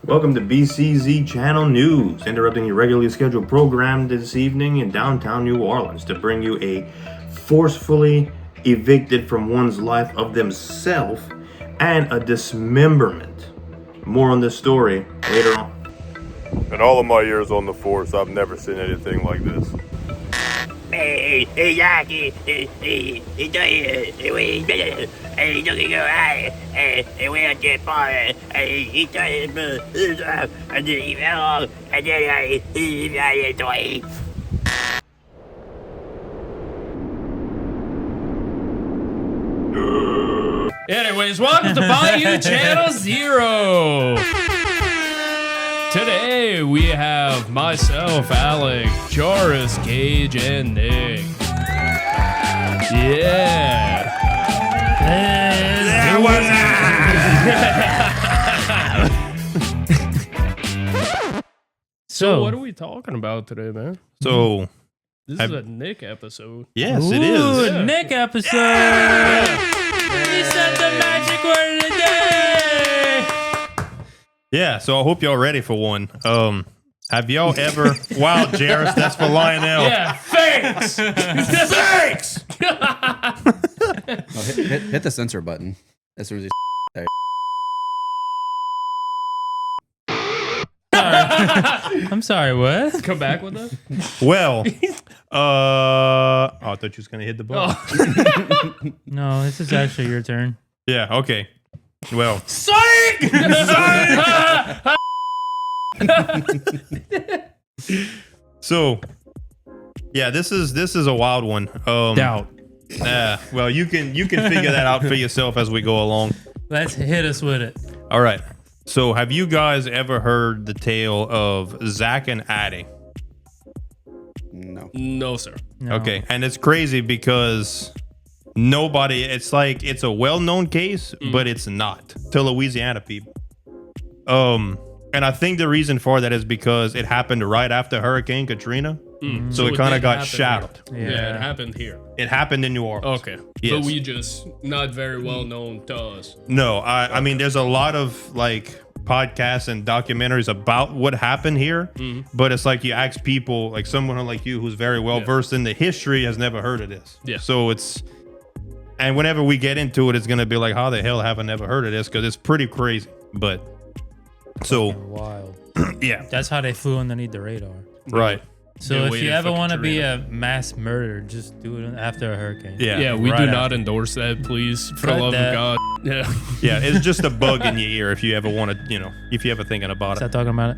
Welcome to BCZ Channel News, interrupting your regularly scheduled program this evening in downtown New Orleans to bring you a forcefully evicted from one's life of themselves and a dismemberment. More on this story later on. In all of my years on the force, I've never seen anything like this. Hey, Zack, we went to party, he started to and then he fell off, and then he ran away. Anyways, welcome to Bayou Channel Zero. Today we have myself, Alec, Joris, Gage, and Nick. Yeah. So what are we talking about today, man? So, This is a Nick episode. yes, it is. Yeah. Nick episode. He said the magic word of the day. Yeah, so I hope y'all ready for one. Have y'all ever... Wow, Jairus, that's for Lionel. Yeah, thanks. Thanks. Hit the censor button as soon as you there. I'm sorry, what? Come back with us. Well, I thought you was going to hit the button. No, this is actually your turn. Yeah, okay. Well, Psych! so yeah, this is a wild one. Doubt. Well, you can figure that out for yourself as we go along. Let's hit us with it. All right. So, have you guys ever heard the tale of Zack and Addie? No. No, sir. No. Okay, and it's crazy because nobody. It's like it's a well-known case, but it's not to Louisiana people. And I think the reason for that is because it happened right after Hurricane Katrina, so it kind of did got happen shadowed. here. Yeah, it happened here. It happened in New Orleans. Okay. Yes. But we just not very well known to us. No, I mean, there's a lot of like podcasts and documentaries about what happened here, but it's like you ask people, like someone like you who's very well versed in the history has never heard of this. Yeah. So and whenever we get into it, it's gonna be like, how the hell have I never heard of this? Because it's pretty crazy. But so Wild. yeah, That's how they flew underneath the radar. right. So They if waited you ever for want to be Katrina. a mass murderer, just do it after a hurricane. Yeah. Yeah, we right do after. not endorse that, please. For Cut the love that. of God. Yeah. Yeah, it's just a bug in your ear if you ever want to, if you ever thinking about Stop it. talking about it.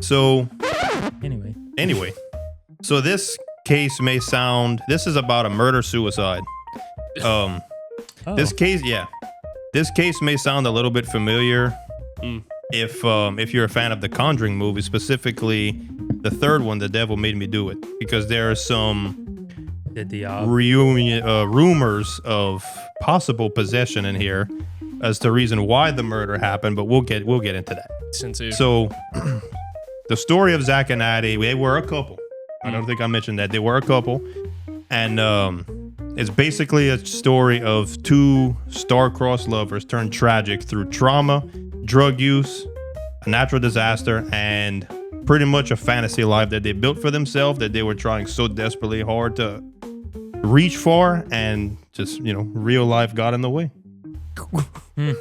So Anyway. so this case may sound. This is about a murder-suicide. Oh. This case may sound a little bit familiar if you're a fan of the Conjuring movie, specifically the third one, The Devil Made Me Do It, because there are some The Diablo. rumors of possible possession in here as to reason why the murder happened, but we'll get into that. Sincere. So the story of Zack and Addie, they were a couple. I don't think I mentioned that. They were a couple. And it's basically a story of two star-crossed lovers turned tragic through trauma, drug use, a natural disaster, and pretty much a fantasy life that they built for themselves that they were trying so desperately hard to reach for, and just, real life got in the way.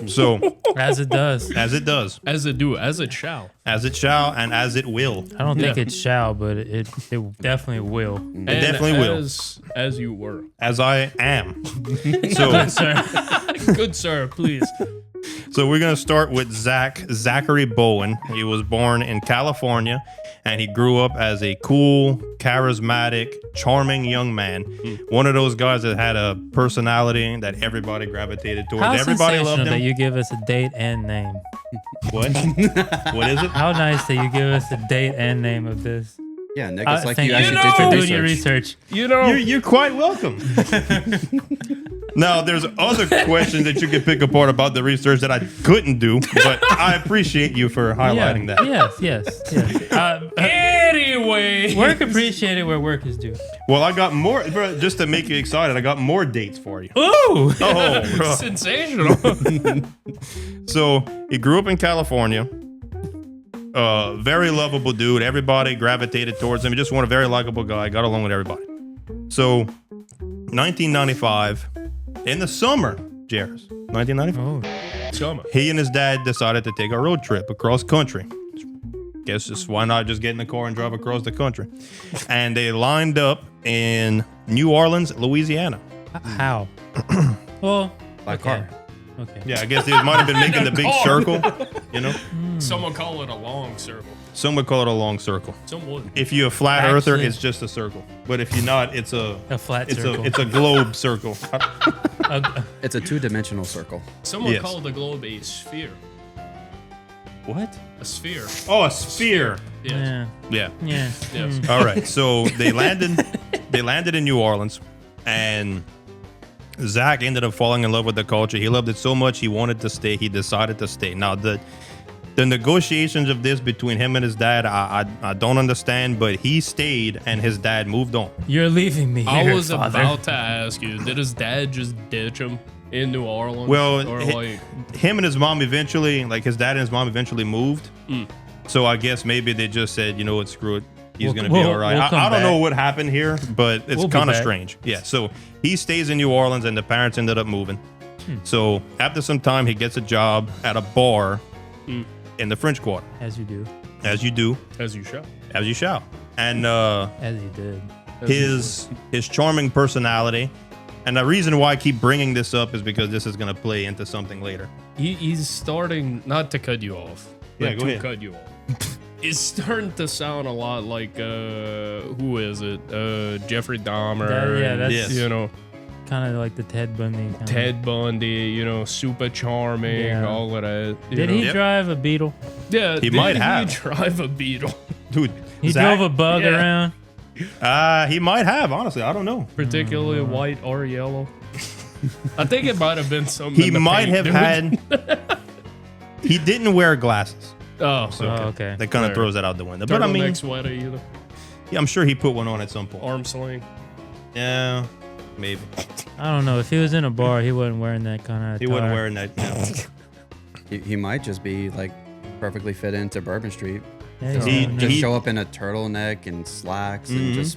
So, As it does. as it does, As it do, as it shall. as it shall, and as it will. I don't think Yeah. it shall, but it definitely will. And definitely will. As you were. As I am. So, Good sir, please. So we're going to start with Zachary Bowen. He was born in California, and he grew up as a cool, charismatic, charming young man. One of those guys that had a personality that everybody gravitated towards. How Everybody sensational loved that him. you give us a date and name. What? What is it? How nice that you give us a date and name of this. Yeah, Nick, it's like Thank you actually you did for your doing your research. research. You know, You're quite welcome. Now, there's other questions that you could pick apart about the research that I couldn't do, but I appreciate you for highlighting that. Yes. anyway. Anyway. Work appreciated where work is due. Well, I got more, bro, just to make you excited, I got more dates for you. Ooh! Oh, bro. Sensational. So he grew up in California. Very lovable dude. Everybody gravitated towards him. He just was a very likable guy. Got along with everybody. So 1995, in the summer, Jairus, 1995, Summer. he and his dad decided to take a road trip across country. Guess just why not just get in the car and drive across the country? And they lined up in New Orleans, Louisiana. How? Well, By car. Okay. Yeah, I guess they might have been making the big circle, you know? Someone call it a long circle. Some would call it a long circle. Some would. If you're a flat earther, Actually- it's just a circle. But if you're not, it's a flat it's circle. it's a globe circle. It's a 2-dimensional circle. Someone Yes. called the globe a sphere. What? A sphere. Oh, a sphere. Yes. Yeah. Yeah. Yeah. Yes. All right. So they landed in New Orleans, and Zach ended up falling in love with the culture. He loved it so much he wanted to stay. He decided to stay. Now the negotiations of this between him and his dad, I don't understand, but he stayed and his dad moved on. You're leaving me I here, was father. about to ask you, did his dad just ditch him in New Orleans? Well, or him and his mom eventually, like his dad and his mom eventually moved. So I guess maybe they just said, you know what, screw it. He's going to be all right. we'll come I don't know back. what happened here, but it's We'll be kind of back. strange. Yeah. So he stays in New Orleans and the parents ended up moving. So after some time, he gets a job at a bar in the French Quarter, As you do. as you do, as you shall. as you shall. And As you did. his charming personality. And the reason why I keep bringing this up is because this is going to play into something later. He's starting, not to cut you off, Yeah, but go to ahead. cut you off. It's starting to sound a lot like, who is it? Jeffrey Dahmer. Yeah, that's Yes. You know, kind of like the Ted Bundy. Kind Ted Bundy, you know, super charming, Yeah. all of that. you Did know. he Yep. drive a Beetle? Yeah, He did might have. drive a Beetle. Dude, He Zach, drove a bug Yeah. around. he might have, honestly. I don't know. Particularly white or yellow. I think it might have been something. He in the might paint, have dude. had. He didn't wear glasses. Oh, So Oh, okay. that kind of Fair. throws that out the window. But I mean, turtleneck sweater either. yeah, I'm sure he put one on at some point. Arm sling. Yeah, maybe. I don't know. If he was in a bar, he wasn't wearing that kind of. He wasn't wearing that. No. He might just be like perfectly fit into Bourbon Street. Yeah, He- Just he- show up in a turtleneck and slacks and just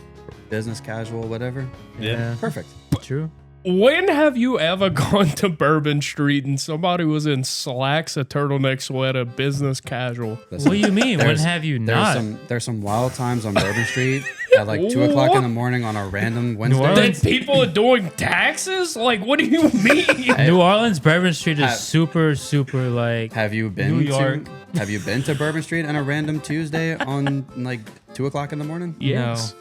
business casual, whatever. yeah. Perfect. True. When have you ever gone to Bourbon Street and somebody was in slacks, a turtleneck sweater, business casual? Listen, What do you mean? When there's- have you not? There's some wild times on Bourbon Street at like 2 o'clock in the morning on a random Wednesday. Orleans? That people are doing taxes? Like, what do you mean? New Orleans, Bourbon Street is Have- super like. Have you been New York. Have you been to Bourbon Street on a random Tuesday on like 2 o'clock in the morning? Yes,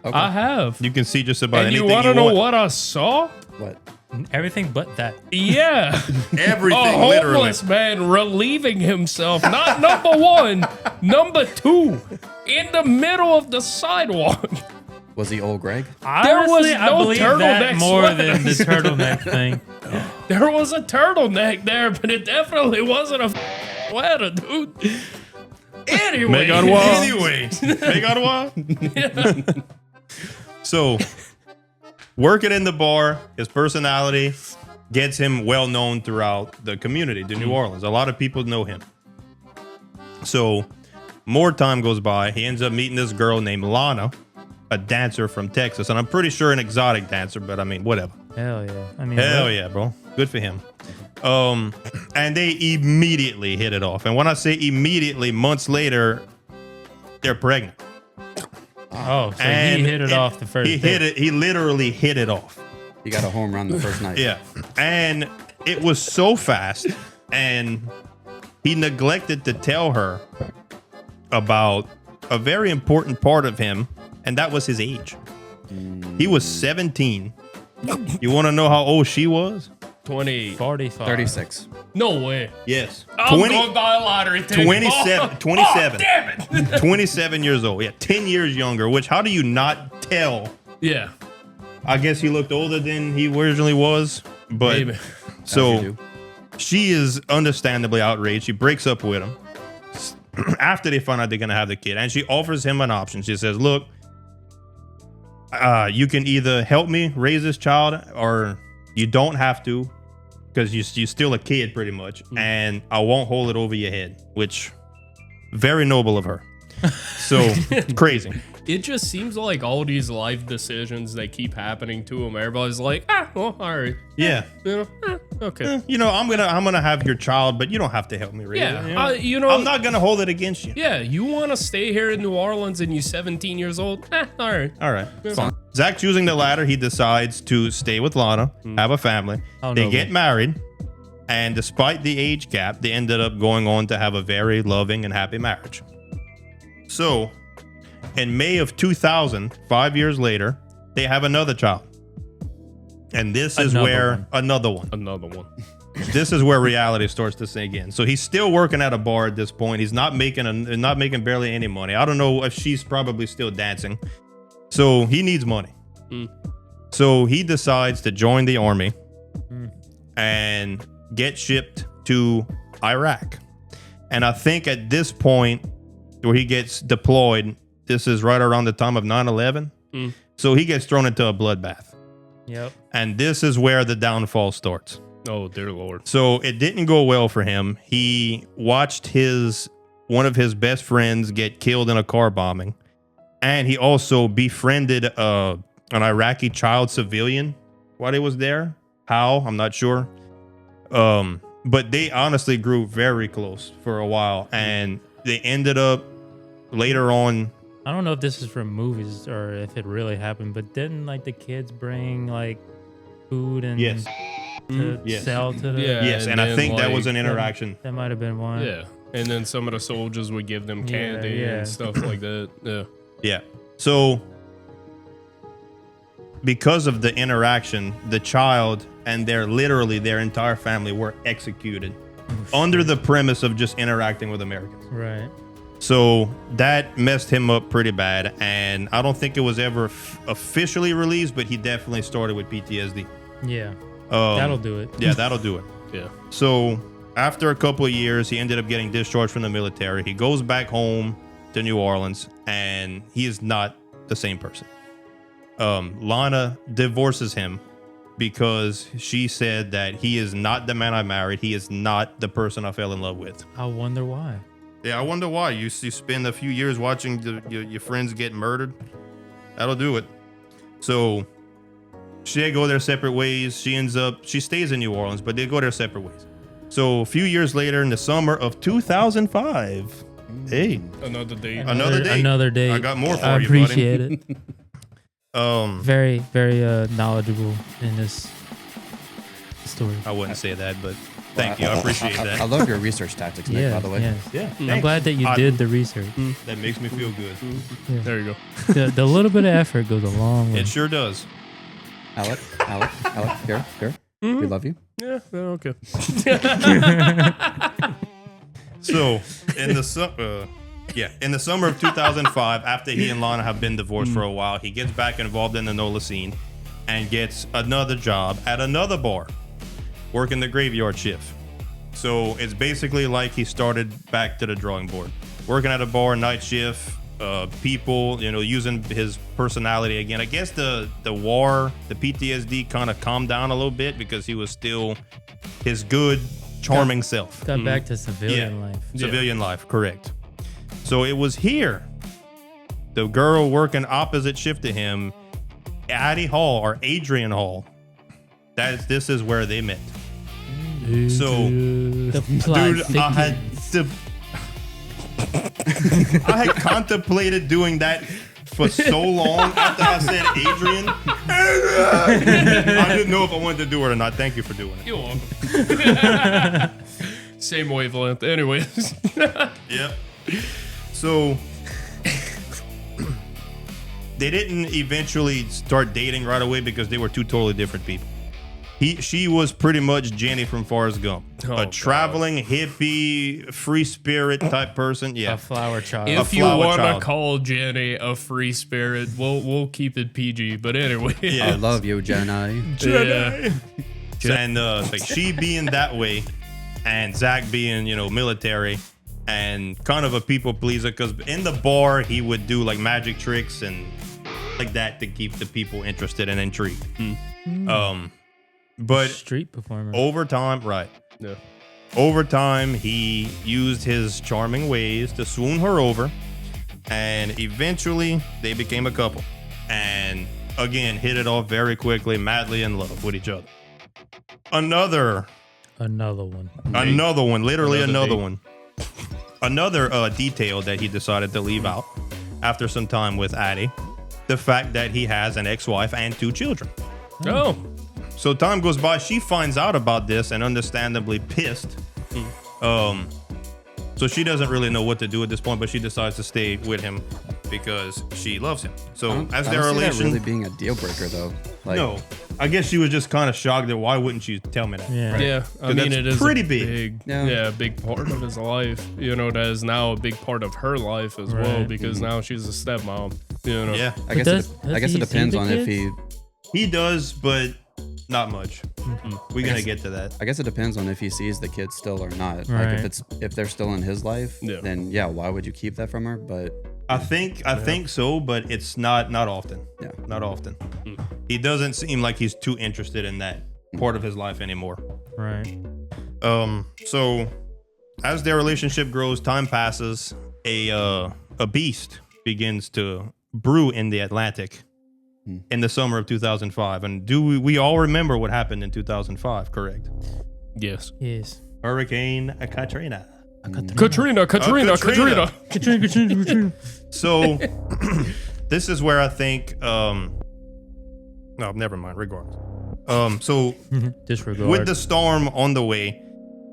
Okay. I have. You can see just about And you anything want to know what I saw? What? Everything but that. Yeah. Everything, A literally. homeless man relieving himself. Not number one, number two, in the middle of the sidewalk. Was he old Greg? Honestly, I no believe that turtleneck more sweater. than the turtleneck thing. There was a turtleneck there, but it definitely wasn't a sweater, dude. Anyway. Make on wall. Anyway, make on wall. So, working in the bar, his personality gets him well known throughout the community, the New Orleans. A lot of people know him. So, more time goes by. He ends up meeting this girl named Lana, a dancer from Texas, and I'm pretty sure an exotic dancer, but I mean, whatever. Hell yeah. I mean, Hell yeah, bro. Good for him. And they immediately hit it off. And when I say immediately, months later, they're pregnant. Oh, so And he hit it off the first. He day. hit it. He literally hit it off. He got a home run the first night. Yeah. And it was so fast. And he neglected to tell her about a very important part of him. And that was his age. He was 17. You want to know how old she was? 28. 45. 36. No way. Yes. I'm going to buy a lottery ticket. 27. 27. Oh, damn it. 27 years old. Yeah, 10 years younger, which how do you not tell? Yeah. I guess he looked older than he originally was. But Maybe. As you so do. she is understandably outraged. She breaks up with him. after they find out they're gonna have the kid, and she offers him an option. She says, "Look, you can either help me raise this child, or you don't have to, because you're still a kid, pretty much, and I won't hold it over your head." Which, very noble of her. So crazy. It just seems like all these life decisions that keep happening to him, everybody's like, well, all right. Yeah. You know, okay. I'm gonna have your child, but you don't have to help me raise it. Yeah. I'm not gonna hold it against you. Yeah, you want to stay here in New Orleans and you're 17 years old? All right. All right. Fine. Zach choosing the latter, he decides to stay with Lana, have a family. They get married, and despite the age gap, they ended up going on to have a very loving and happy marriage. So, in May of 2000, 5 years later, they have another child. And this is another one. This is where reality starts to sink in. So he's still working at a bar at this point. He's not making barely any money. I don't know if she's probably still dancing. So he needs money. So he decides to join the army and get shipped to Iraq. And I think at this point where he gets deployed, this is right around the time of 9/11. So he gets thrown into a bloodbath. Yep. And this is where the downfall starts. Oh, dear Lord. So it didn't go well for him. He watched one of his best friends get killed in a car bombing. And he also befriended an Iraqi child civilian while he was there. How? I'm not sure. But they honestly grew very close for a while. And they ended up later on. I don't know if this is from movies or if it really happened, but didn't like the kids bring like food and to sell to the Yes, and I think that was an interaction. That might have been one. Yeah. And then some of the soldiers would give them candy and stuff like that. Yeah. Yeah. So because of the interaction, the child and their entire family were executed under the premise of just interacting with Americans. Right. So that messed him up pretty bad, and I don't think it was ever officially released, but he definitely started with PTSD. Yeah. That'll do it. Yeah, that'll do it. Yeah. So after a couple of years, he ended up getting discharged from the military. He goes back home to New Orleans, and he is not the same person. Lana divorces him because she said that he is not the man I married. He is not the person I fell in love with. I wonder why. Yeah, I wonder why. You spend a few years watching your friends get murdered. That'll do it. So they go their separate ways. She stays in New Orleans, but they go their separate ways. So a few years later, in the summer of 2005, hey, Another day. Another day. I got more for I you, appreciate buddy. it. Very, very knowledgeable in this story. I wouldn't say that, but thank you. I appreciate that. I love your research tactics, Nick, by the way. Yes. Yeah, I'm glad that you did the research. That makes me feel good. Yeah. There you go. The little bit of effort goes a long way. It sure does. Alec, here. We love you. Yeah, okay. So in the summer of 2005, after he and Lana have been divorced for a while, he gets back involved in the NOLA scene and gets another job at another bar, working the graveyard shift. So it's basically like he started back to the drawing board, working at a bar, night shift, people, using his personality again. I guess the PTSD kind of calmed down a little bit because he was still his good, charming self. Got back to civilian life. Civilian life, correct. So it was here, the girl working opposite shift to him, Addie Hall or Adrian Hall. This is where they met. So, The plot thickens. I had contemplated doing that for so long after I said Adrian. I didn't know if I wanted to do it or not. Thank you for doing it. You're welcome. Same wavelength. Anyways. Yep. So they didn't eventually start dating right away because they were two totally different people. She was pretty much Jenny from Forrest Gump, a traveling hippie, free spirit type person. Yeah, A flower child. If you want to call Jenny a free spirit, we'll keep it PG. But anyway, I love you, Jenny. Yeah. And like she being that way, and Zach being military, and kind of a people pleaser because in the bar he would do like magic tricks and like that to keep the people interested and intrigued. But Street performer. over time, right? Yeah. Over time, he used his charming ways to swoon her over, and eventually they became a couple. And again, hit it off very quickly, madly in love with each other. Another one. Literally another date. one. Another detail that he decided to leave out after some time with Addie, the fact that he has an ex-wife and 2 children. Oh. So time goes by, she finds out about this and understandably pissed. So she doesn't really know what to do at this point, but she decides to stay with him because she loves him. So as their I don't see that relation, really being a deal breaker though. Like, no, I guess she was just kind of shocked that why wouldn't you tell me that? Yeah. Yeah, I mean, that's it is pretty a big. Yeah. big part of his life. You know, that is now a big part of her life as well Right. because now she's a stepmom. You know, Yeah, I guess does it he depends see the on if kids? he. he does, but not much. We're gonna guess- get to that. I guess it depends on if he sees the kids still or not. Right. Like if they're still in his life, Yeah. then yeah, why would you keep that from her? But I think so, but it's not often. Yeah. Not often. He doesn't seem like he's too interested in that part of his life anymore. Right. So as their relationship grows, time passes. A beast begins to brew in the Atlantic in the summer of 2005. And do we all remember what happened in 2005? Correct. Yes. Yes. Hurricane Katrina. Katrina. So this is where I think no, never mind, regardless. So Disregard. with the storm on the way,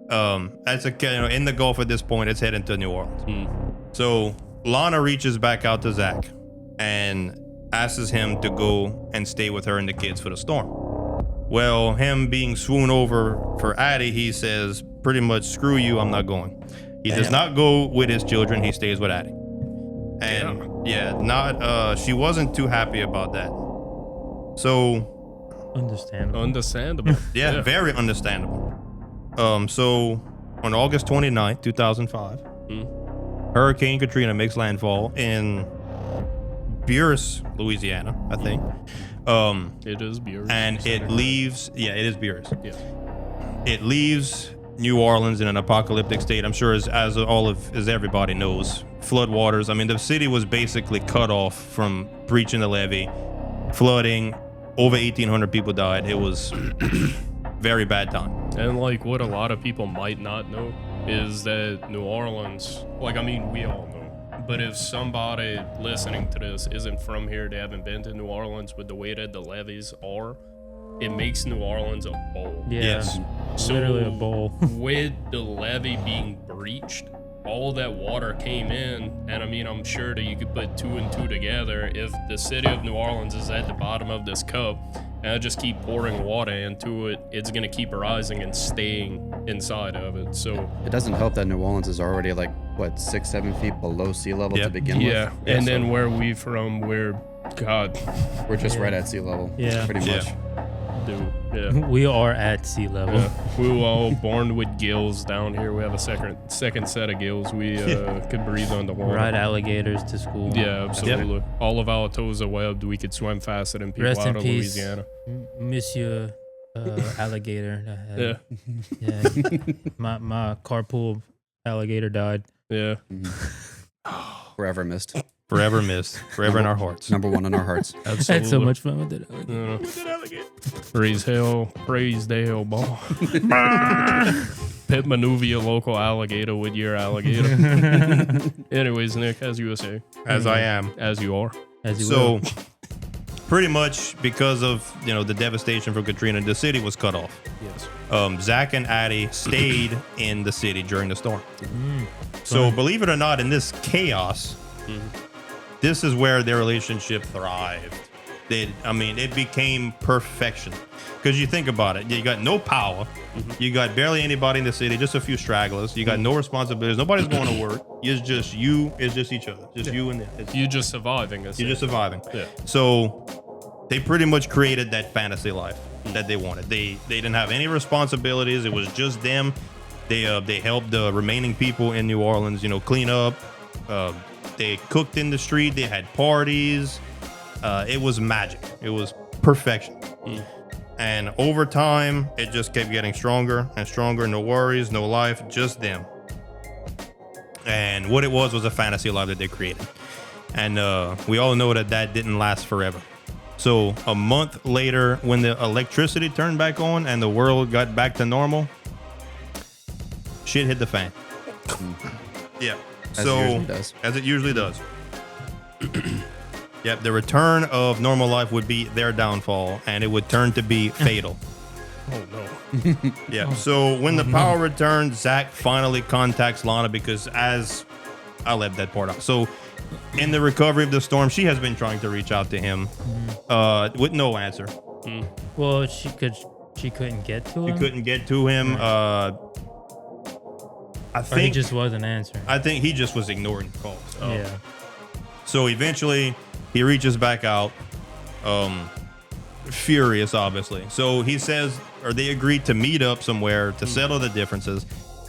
as in the Gulf at this point, it's heading to New Orleans. So Lana reaches back out to Zach and asks him to go and stay with her and the kids for the storm. Well, him being swooned over for Addie, he says pretty much, screw you, I'm not going. He does not go with his children, he stays with Addie. And she wasn't too happy about that. So Understandable. yeah, very understandable. So on August 29th, 2005, Hurricane Katrina makes landfall in Buras, Louisiana, I think. It is beer. And it leaves, it is Buras. Yeah. It leaves New Orleans in an apocalyptic state. I'm sure as everybody knows, floodwaters. I mean, the city was basically cut off from breaching the levee, flooding. Over 1,800 people died. It was very bad time. And like what a lot of people might not know is that New Orleans, like, I mean, we all know. But if somebody listening to this isn't from here, they haven't been to New Orleans with the way that the levees are, it makes New Orleans a bowl. Yeah. Yes. So Literally a bowl. with the levee being breached, all that water came in, and I mean, I'm sure that you could put 2 and 2 together. If the city of New Orleans is at the bottom of this cup, and I just keep pouring water into it, it's gonna keep rising and staying inside of it. So it doesn't help that New Orleans is already like what 6-7 feet below sea level to begin with. yeah, and then where we from, we're We're just right at sea level. Yeah. Pretty much. dude. Yeah. We are at sea level. Yeah. We were all born with gills down here. We have a second set of gills. We could breathe underwater. Ride alligators to school. Yeah, absolutely. All of our toes are webbed. We could swim faster than people Rest out in of peace, Louisiana. Monsieur alligator. Yeah. Yeah. my carpool alligator died. Yeah. Forever missed. Forever missed. Forever in our hearts. Number one in our hearts. I Absolutely. had so much fun with it. Alligator. Praise hell. Praise the hell ball. Pit maneuver your local alligator with your alligator. Anyways, Nick, as you were saying. As I am. As you are. As you So, will. pretty much because of the devastation from Katrina, the city was cut off. Yes. Zach and Addie stayed in the city during the storm. So, believe it or not, in this chaos, this is where their relationship thrived. It became perfection. Because you think about it, you got no power, you got barely anybody in the city, just a few stragglers, you got no responsibilities, nobody's going to work. It's just you, it's just each other, just you and them. You're just surviving. You're just surviving. Yeah. So they pretty much created that fantasy life that they wanted. They didn't have any responsibilities. It was just them. They helped the remaining people in New Orleans, clean up. They cooked in the street. They had parties. It was magic. It was perfection. And over time, it just kept getting stronger and stronger. No worries, no life, just them. And what it was a fantasy life that they created. And we all know that didn't last forever. So a month later, when the electricity turned back on and the world got back to normal, shit hit the fan. Yeah. As it usually does. Yep, the return of normal life would be their downfall, and it would turn to be fatal. Oh, no. Yeah, so when the power returned, Zack finally contacts Lana because I left that part out. So in the recovery of the storm, she has been trying to reach out to him with no answer. Well, she couldn't get to him? She couldn't get to him. Right. I think he just wasn't answering. I think he just was ignoring the calls. Yeah. So eventually, he reaches back out, furious, obviously. So he says, or they agreed to meet up somewhere to settle the differences,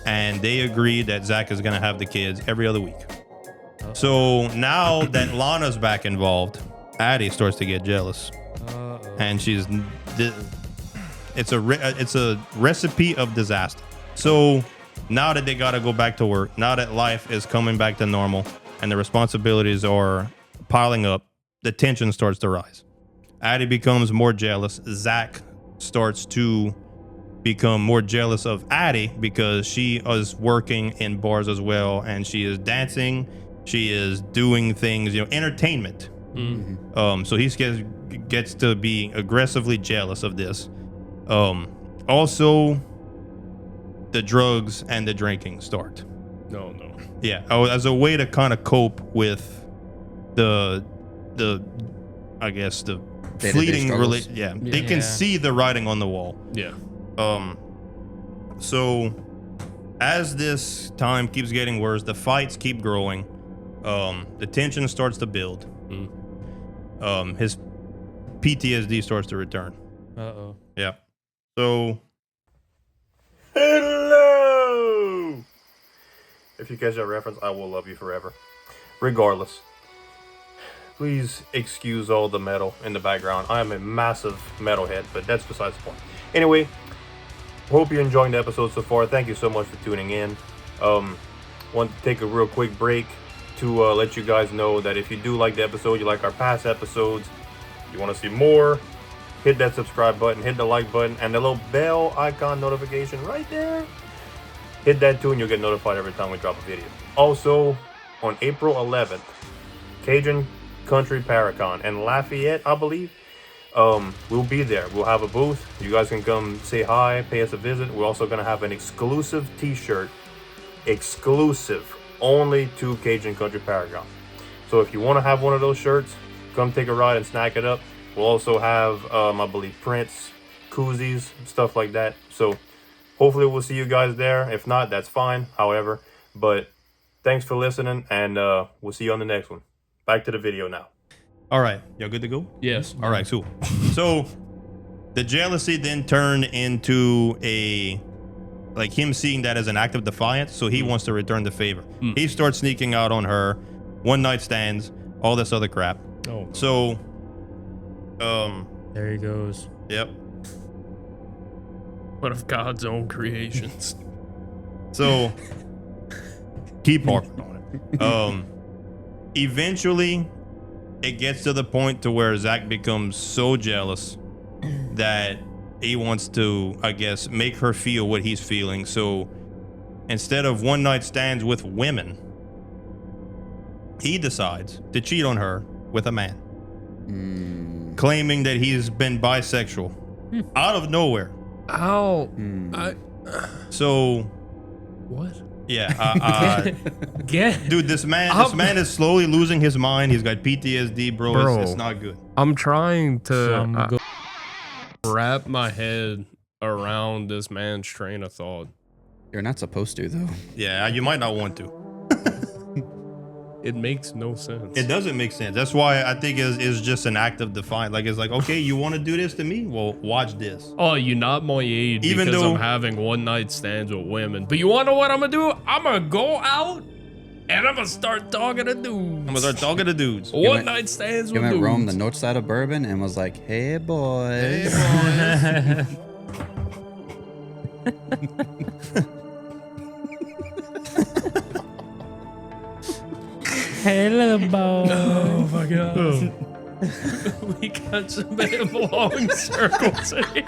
and they agreed that Zack is going to have the kids every other week. So now that Lana's back involved, Addie starts to get jealous, and it's a recipe of disaster. So now that they got to go back to work, now that life is coming back to normal, and the responsibilities are piling up, the tension starts to rise. Addie becomes more jealous. Zack starts to become more jealous of Addie because she is working in bars as well, and she is dancing. She is doing things, entertainment. So he gets to be aggressively jealous of this. Also, the drugs and the drinking start. No. Yeah, as a way to kind of cope with the I guess the fleeting they can see the writing on the wall. Yeah. So as this time keeps getting worse, the fights keep growing. The tension starts to build. His PTSD starts to return. Yeah. So Hello! If you catch that reference, I will love you forever. Regardless, please excuse all the metal in the background. I am a massive metalhead, but that's besides the point. Anyway, hope you're enjoying the episode so far. Thank you so much for tuning in. Want to take a real quick break to let you guys know that if you do like the episode, you like our past episodes, you want to see more, hit that subscribe button, hit the like button, and the little bell icon notification right there. Hit that too, and you'll get notified every time we drop a video. Also, on April 11th, Cajun Country Paracon in Lafayette, I believe. We'll be there. We'll have a booth. You guys can come say hi, pay us a visit. We're also going to have an exclusive t-shirt, exclusive only to Cajun Country Paragon. So if you want to have one of those shirts, come take a ride and snack it up. We'll also have, I believe, prints, koozies, stuff like that. So hopefully we'll see you guys there. If not, that's fine. However, but thanks for listening, and we'll see you on the next one. Back to the video now. all right, y'all good to go? Yes. All right, cool. So the jealousy then turned into him seeing that as an act of defiance. So he wants to return the favor. He starts sneaking out on her, one night stands, all this other crap. Oh. So, There he goes. yep. One of God's own creations. So keep harping on it. Eventually, it gets to the point to where Zack becomes so jealous that he wants to, I guess, make her feel what he's feeling. So instead of one night stands with women, he decides to cheat on her with a man, claiming that he's been bisexual out of nowhere. Ow. So What? yeah, dude, this man is slowly losing his mind. He's got PTSD, bro. It's not good. I'm trying to wrap my head around this man's train of thought. You're not supposed to, though. Yeah, you might not want to. It makes no sense. It doesn't make sense. That's why I think is just an act of defiance. Like, it's like, okay, you want to do this to me? Well, watch this. Oh, you're not my age Even because though- I'm having one night stands with women. But you want to know what I'm going to do? I'm going to go out and I'm going to start talking to dudes. I'm gonna start talking to dudes. One night stands You with went dudes. roam the north side of Bourbon and was like, hey, boys. Hey, little boy. Oh my god. We got some bad long circles here.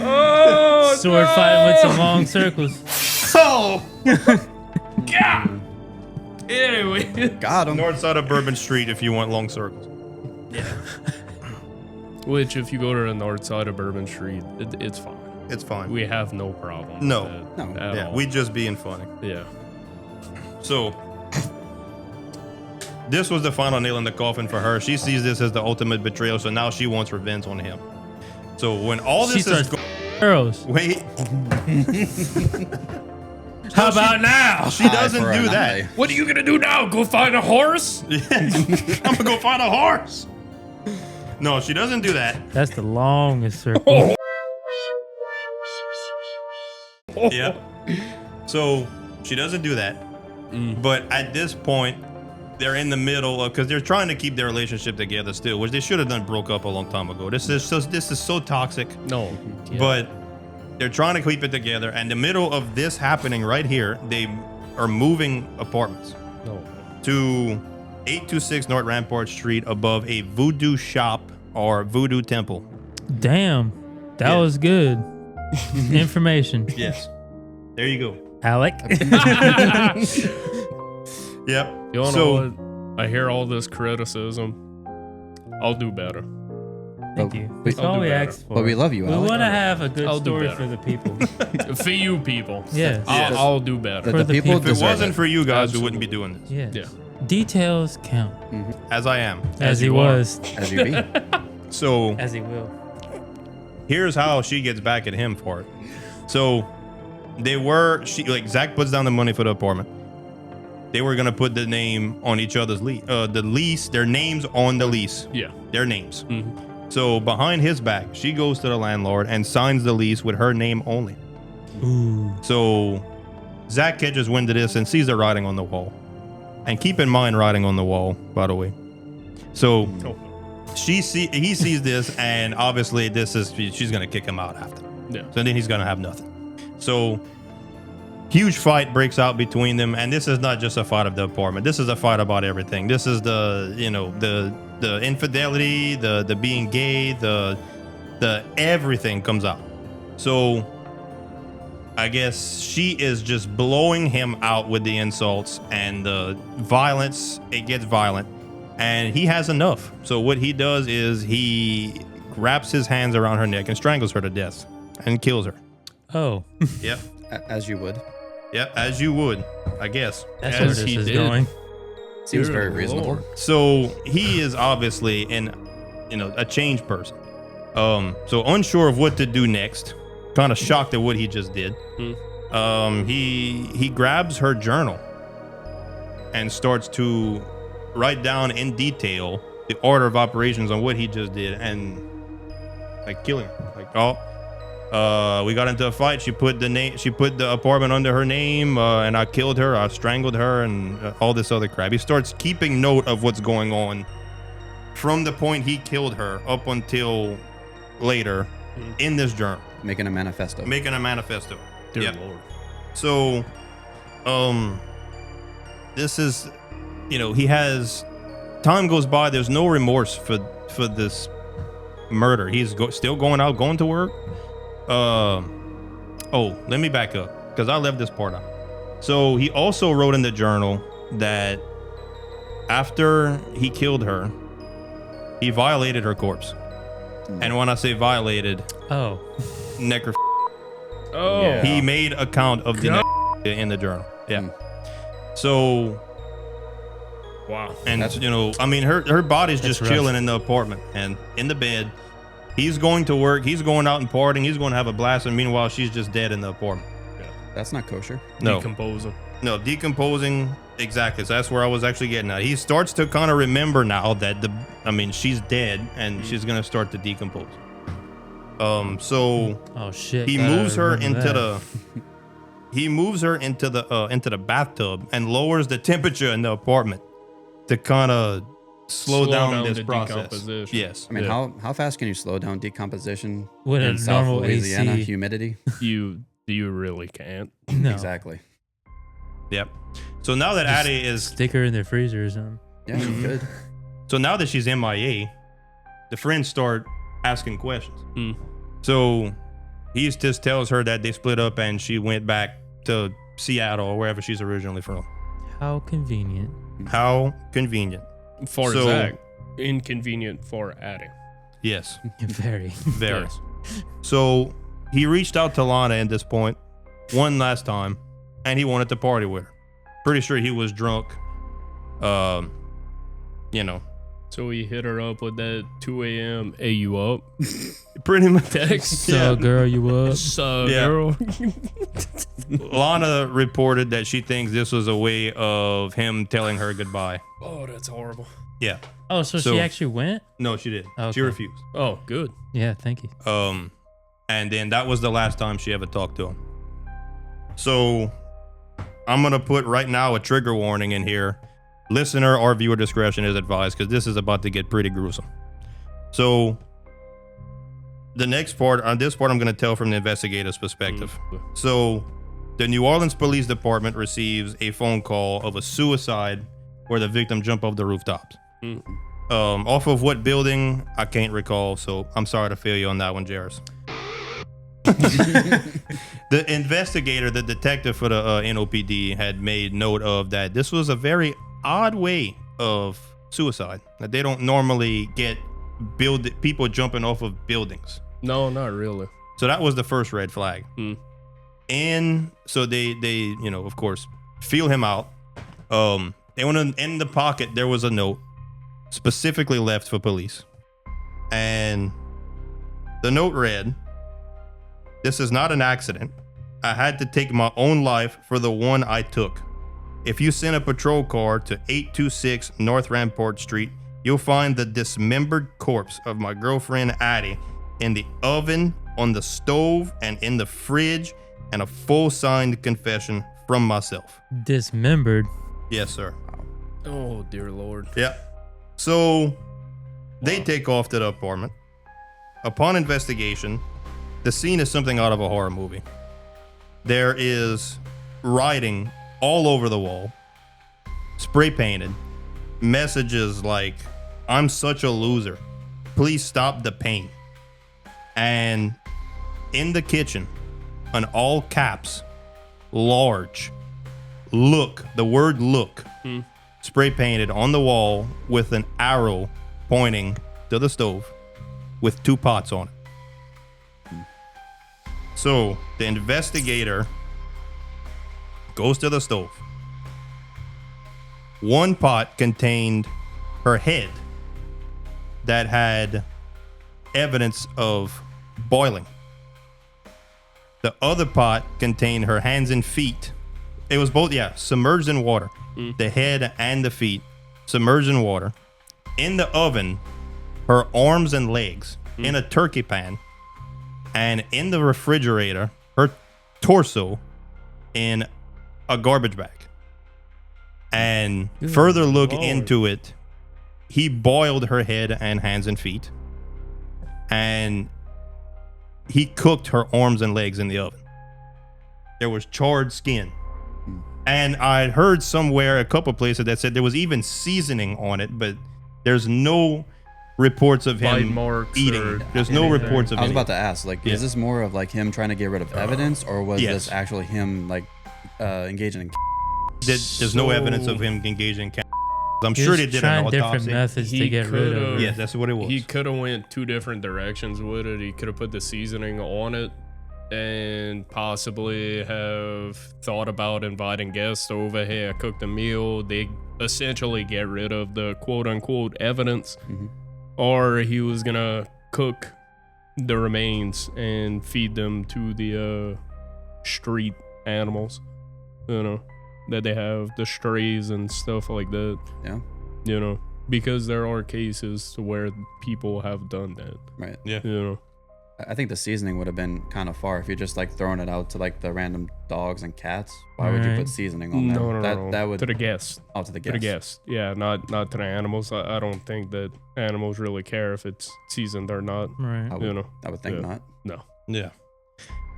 Oh, Sword fighting with some long circles. Oh! God. Anyway. Got him. North side of Bourbon Street if you want long circles. Which, if you go to the north side of Bourbon Street, it's fine. It's fine. We have no problem. No. with No. that at Yeah, all. we just being funny. Yeah. So, this was the final nail in the coffin for her. She sees this as the ultimate betrayal, so now she wants revenge on him. So when all She this is starts girls. wait, How about now? she doesn't for do an that. eye. What are you gonna do now? Go find a horse? I'm gonna go find a horse. No, she doesn't do that. That's the longest circle. Yeah. So she doesn't do that. But at this point, they're in the middle of, because they're trying to keep their relationship together still, which they should have done broke up a long time ago. This is so toxic. No. Yeah. But they're trying to keep it together. And the middle of this happening right here, they are moving apartments No. to 826 North Rampart Street above a voodoo shop or voodoo temple. Damn. That Yeah. was good. Information. Yes. There you go. Alec. Yep. You wanna So know what? I hear all this criticism. I'll do better. Thank you. That's I'll all do we better. asked for. But we love you, We Alec. want to have a good I'll do story better. for the people. For you people. Yes. Yes. I'll do better. The For the people people. if it deserve wasn't it. for you guys, we Absolutely. wouldn't be doing this. Yes. Yeah. Details count. As I am. As he you are. was. As you be. So As he will. here's how she gets back at him for it. So Zach puts down the money for the apartment. They were gonna put the name on each other's lease, their names on the lease, Yeah. their names. Mhm. So behind his back, she goes to the landlord and signs the lease with her name only. Ooh. So Zach catches wind of this and sees the writing on the wall. And keep in mind writing on the wall, by the way. So he sees this, and obviously she's gonna kick him out after. Yeah. So then he's gonna have nothing. So huge fight breaks out between them, and this is not just a fight of the apartment. This is a fight about everything. This is the infidelity, the being gay, the everything comes out. So I guess she is just blowing him out with the insults and the violence. It gets violent, and he has enough. So what he does is he wraps his hands around her neck and strangles her to death and kills her. Oh. Yep. As you would. Yep, as you would, I guess. That's As where this he is did. going. Seems Good very reasonable. Lord. So he is obviously a changed person. So unsure of what to do next, kind of shocked at what he just did. He grabs her journal and starts to write down in detail the order of operations on what he just did and like killing her. Like, we got into a fight. She put the apartment under her name, and I killed her. I strangled her, and all this other crap. He starts keeping note of what's going on from the point he killed her up until later in this journal, Making a manifesto. making a manifesto. Dear Yep. Lord. So, this is, he has. Time goes by. There's no remorse for this murder. He's still going out, going to work. Let me back up because I left this part out. So he also wrote in the journal that after he killed her, he violated her corpse. And when I say violated, Oh. necroph. Oh. Yeah. He made a count of the in the journal. Yeah. So, Wow. and That's- her body's just rough. chilling in the apartment and in the bed. He's going to work. He's going out and partying. He's going to have a blast. And meanwhile, she's just dead in the apartment. That's not kosher. No. Decomposing. No, decomposing. Exactly. So that's where I was actually getting at. He starts to kind of remember now that she's dead and she's gonna start to decompose. So Oh shit. he gotta moves her remember into that. the bathtub and lowers the temperature in the apartment to kind of slow down this the process. decomposition. Yes. I mean, how fast can you slow down decomposition With a in South normal Louisiana AC. humidity? You really can't. No. Exactly. Yep. So now that Just Addie is Stick her in the freezer or something. Yeah, you could. so now that she's MIA, the friends start asking questions. Hmm. So he just tells her that they split up and she went back to Seattle or wherever she's originally from. How convenient. How convenient. For So- Zack, inconvenient for Addie. Yes, Very. very. Yes. So he reached out to Lana at this point one last time and he wanted to party with her. Pretty sure he was drunk. You know, So he hit her up with that 2 a.m. Hey, you up? pretty much. Text. So girl, you up? So, Yeah. girl. Lana reported that she thinks this was a way of him telling her goodbye. Oh, that's horrible. Yeah. Oh, so So- she actually went? No, she did. She Okay. refused. Oh, good. Yeah, thank you. And then that was the last time she ever talked to him. So I'm gonna put right now a trigger warning in here. Listener or viewer discretion is advised because this is about to get pretty gruesome. So the next part, on this part, I'm gonna tell from the investigator's perspective. So the New Orleans Police Department receives a phone call of a suicide where the victim jumped off the rooftops. Mm. Off of what building, I can't recall, so I'm sorry to fail you on that one, Jairus. The investigator, the detective for the NOPD, had made note of that this was a very odd way of suicide. That they don't normally get people jumping off of buildings. No, not really. So that was the first red flag. Hmm. And so they of course, feel him out. In the pocket there was a note specifically left for police. And the note read, "This is not an accident. I had to take my own life for the one I took. If you send a patrol car to 826 North Rampart Street, you'll find the dismembered corpse of my girlfriend Addie in the oven, on the stove, and in the fridge, and a full signed confession from myself." Dismembered. Yes, sir. Oh, dear Lord. Yeah. So they take off to the apartment. Upon investigation, the scene is something out of a horror movie. There is writing all over the wall, spray painted, messages like, "I'm such a loser. Please stop the pain." And in the kitchen, on all caps, large, "Look," the word "look," spray painted on the wall with an arrow pointing to the stove with 2 pots on it. So the investigator goes to the stove. One pot contained her head that had evidence of boiling. The other pot contained her hands and feet. It was both, submerged in water. The head and the feet submerged in water. In the oven, her arms and legs in a turkey pan. And in the refrigerator, her torso in a garbage bag. And further look Lord. into it, he boiled her head and hands and feet. And he cooked her arms and legs in the oven. There was charred skin. And I'd heard somewhere, a couple places, that said there was even seasoning on it, but there's no reports of Bite him marks eating. or There's no anything. reports of I was any. about to ask, like, is this more of like him trying to get rid of evidence, or was yes. this actually him like engaging in? There's no So- evidence of him engaging in I'm He sure was they did an trying different autopsy. methods to He get rid of could've- it. Yes, that's what it was. He could have went 2 different directions with it. He could have put the seasoning on it and possibly have thought about inviting guests over. Hey, I cooked a meal. They essentially get rid of the quote unquote evidence. Or he was gonna cook the remains and feed them to the street animals. You know, that they have, the strays and stuff like that. Yeah. You know, because there are cases where people have done that. Right. Yeah. You know. I think the seasoning would have been kind of far if you're just like throwing it out to like the random dogs and cats. Why would you put seasoning on there? No. That would to the guests. Oh, to the To the guests. Yeah, not to the animals. I don't think that animals really care if it's seasoned or not. Right. I would think not. No. Yeah.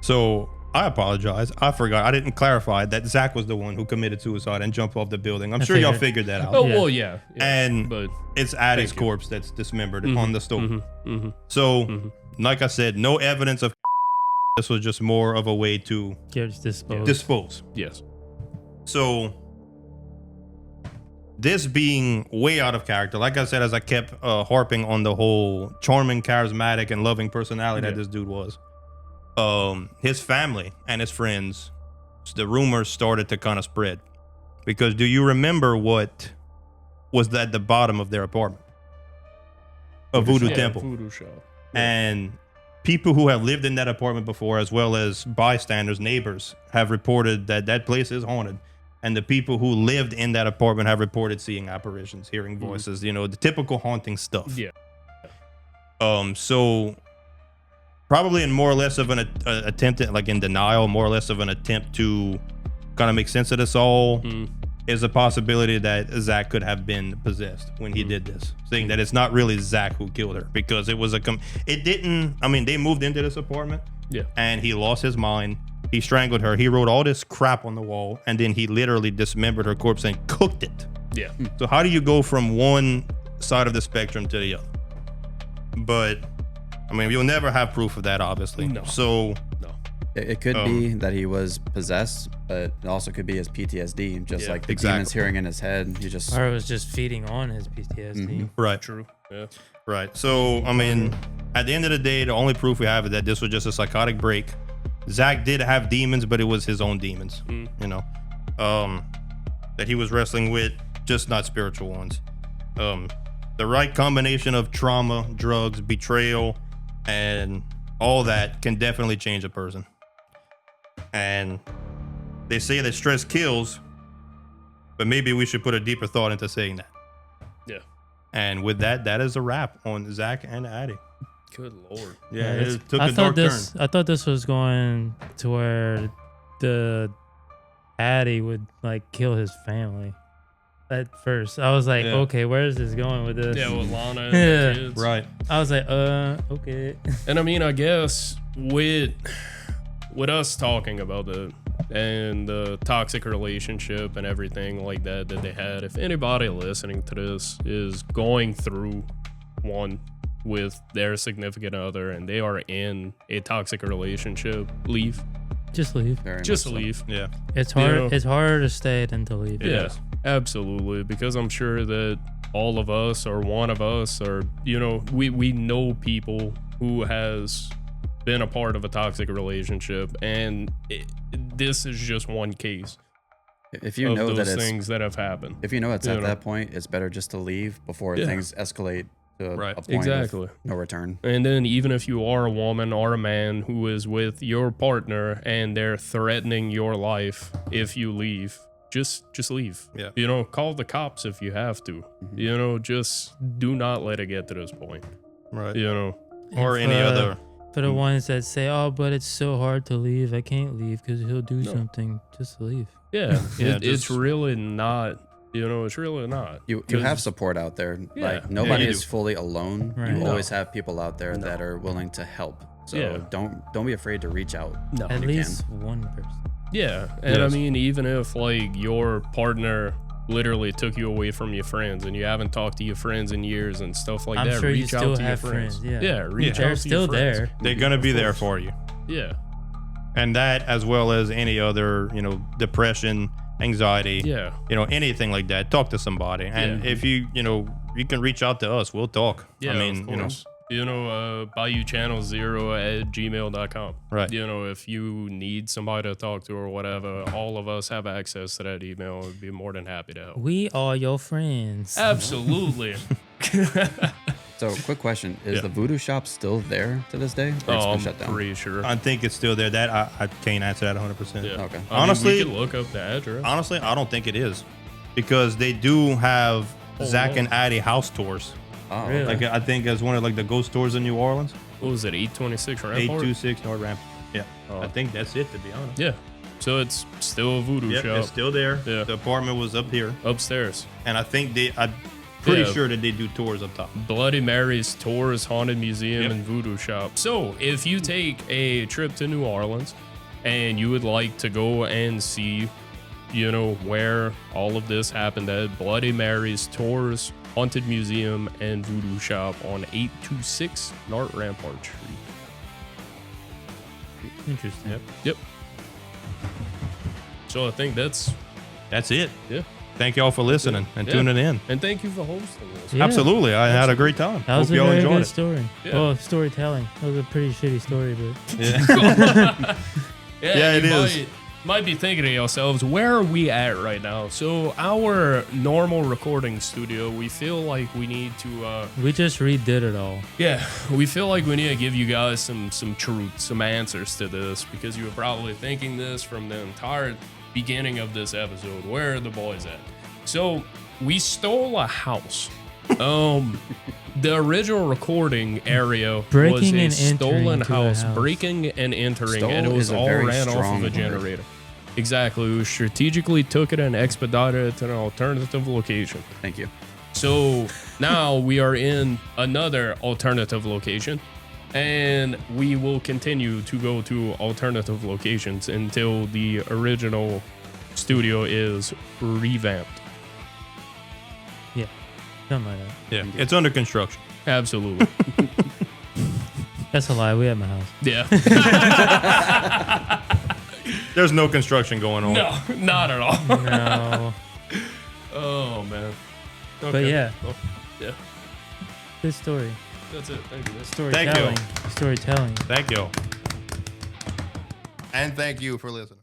So I apologize. I forgot. I didn't clarify that Zach was the one who committed suicide and jumped off the building. I'm sure y'all figured that out. Oh, well, yeah. And but it's Addie's corpse that's dismembered on the stove. So, like I said, no evidence of this was just more of a way to dispose. Yes. So, this being way out of character, like I said, as I kept harping on the whole charming, charismatic, and loving personality that this dude was, his family and his friends, the rumors started to kind of spread. Because do you remember what was at the bottom of their apartment? A voodoo temple. Voodoo shop. And people who have lived in that apartment before, as well as bystanders, neighbors, have reported that that place is haunted. And the people who lived in that apartment have reported seeing apparitions, hearing voices, you know, the typical haunting stuff. Yeah. So probably in more or less of an attempt at, like, in denial, more or less of an attempt to kind of make sense of this all, is a possibility that Zach could have been possessed when he did this, saying that it's not really Zach who killed her, because it was they moved into this apartment and he lost his mind. He strangled her. He wrote all this crap on the wall, and then he literally dismembered her corpse and cooked it. Yeah. So how do you go from one side of the spectrum to the other? But I mean, you'll never have proof of that, obviously. No. So It could be that he was possessed, but it also could be his PTSD, just like the demons hearing in his head. He just Or it was just feeding on his PTSD. Right. True. Yeah. Right. So, I mean, at the end of the day, the only proof we have is that this was just a psychotic break. Zach did have demons, but it was his own demons, you know, that he was wrestling with, just not spiritual ones. The right combination of trauma, drugs, betrayal, and all that can definitely change a person. And they say that stress kills, but maybe we should put a deeper thought into saying that. Yeah. And with that, that is a wrap on Zack and Addie. Good Lord. Yeah, it took a dark turn. I thought this was going to where the Addie would like kill his family. At first, I was like, okay, where is this going with this? Yeah, with Lana and the kids. Right. I was like, okay. And I mean, I guess with us talking about it and the toxic relationship and everything like that they had, if anybody listening to this is going through one with their significant other and they are in a toxic relationship, leave. Just leave. Just leave. Yeah. It's hard. You know, it's harder to stay than to leave. Yeah, absolutely. Because I'm sure that all of us or one of us or, you know, we know people who has been a part of a toxic relationship, and this is just one case. If you know that it's things that have happened. If you know it's at that point, it's better just to leave before things escalate to a point of no return. And then even if you are a woman or a man who is with your partner and they're threatening your life if you leave, just leave. Yeah. You know, call the cops if you have to. You know, just do not let it get to this point. Right. You know. Or any other. For the ones that say, oh, but it's so hard to leave. I can't leave because he'll do something. Just leave. Yeah. It's really not. You know, it's really not. You have support out there. Like nobody is fully alone. Right. You always have people out there that are willing to help. So don't be afraid to reach out. No. At least one person. Yeah. And I mean, even if like your partner literally took you away from your friends and you haven't talked to your friends in years and stuff like I'm that, sure you reach out still to have your friends. friends. Yeah, reach out They're to still your friends. there. They're going to be there for you. Yeah. And that, as well as any other, you know, depression, anxiety, you know, anything like that, talk to somebody. And if you know, you can reach out to us. We'll talk. Yeah, I mean, you know, BayouChannel0@gmail.com. Right. You know, if you need somebody to talk to or whatever, all of us have access to that email. We'd be more than happy to help. We are your friends. Absolutely. So, quick question: is the voodoo shop still there to this day? Or it's been shut down? Pretty sure. I think it's still there. That I can't answer that 100%. Yeah. Okay. Honestly, we could look up the address. Honestly, I don't think it is, because they do have Zack no. and Addie house tours. Oh, Really? Like I think it's one of like the ghost stores in New Orleans. What was it? 826 Rampart. 826 North Ramp. Yeah, Oh. I think that's it, to be honest. Yeah. So it's still a voodoo Yep, shop it's still there. Yeah. The apartment was up here, upstairs. and I think I'm pretty Yeah. sure that they do tours up top. Bloody Mary's Tours, Haunted Museum, Yep. and Voodoo Shop. So, if you take a trip to New Orleans and you would like to go and see, where all of this happened at Bloody Mary's Tours, Haunted Museum, and Voodoo Shop on 826 North Rampart Street. Interesting. Yep. So, I think that's it. Yeah. Thank y'all for listening and Yeah. tuning in. And thank you for hosting this. Yeah. Absolutely, I had a great time. That was Hope a y'all very enjoyed good it. story. Yeah. Well, storytelling. That was a pretty shitty story, but Yeah, it you is. Might be thinking to yourselves, where are we at right now? So our normal recording studio, we feel like we need to we just redid it all. we feel like we need to give you guys some truth, some answers to this, because you were probably thinking this from the entire beginning of this episode. Where are the boys at? So we stole a house. The original recording area Breaking was a and entering stolen to a house, house. breaking and entering, Stole and it was is a all very ran off strong of a word. generator. Exactly. We strategically took it and expedited it to an alternative location. Thank you. So now we are in another alternative location, and we will continue to go to alternative locations until the original studio is revamped. Yeah. Something like that. Yeah, it's under construction. Absolutely. That's a lie. We have my house. Yeah. There's no construction going on. No, not at all. No. Oh, man. But Okay. yeah, Oh, yeah. good story. That's it. Thank you. Storytelling. Storytelling. Thank you. And thank you for listening.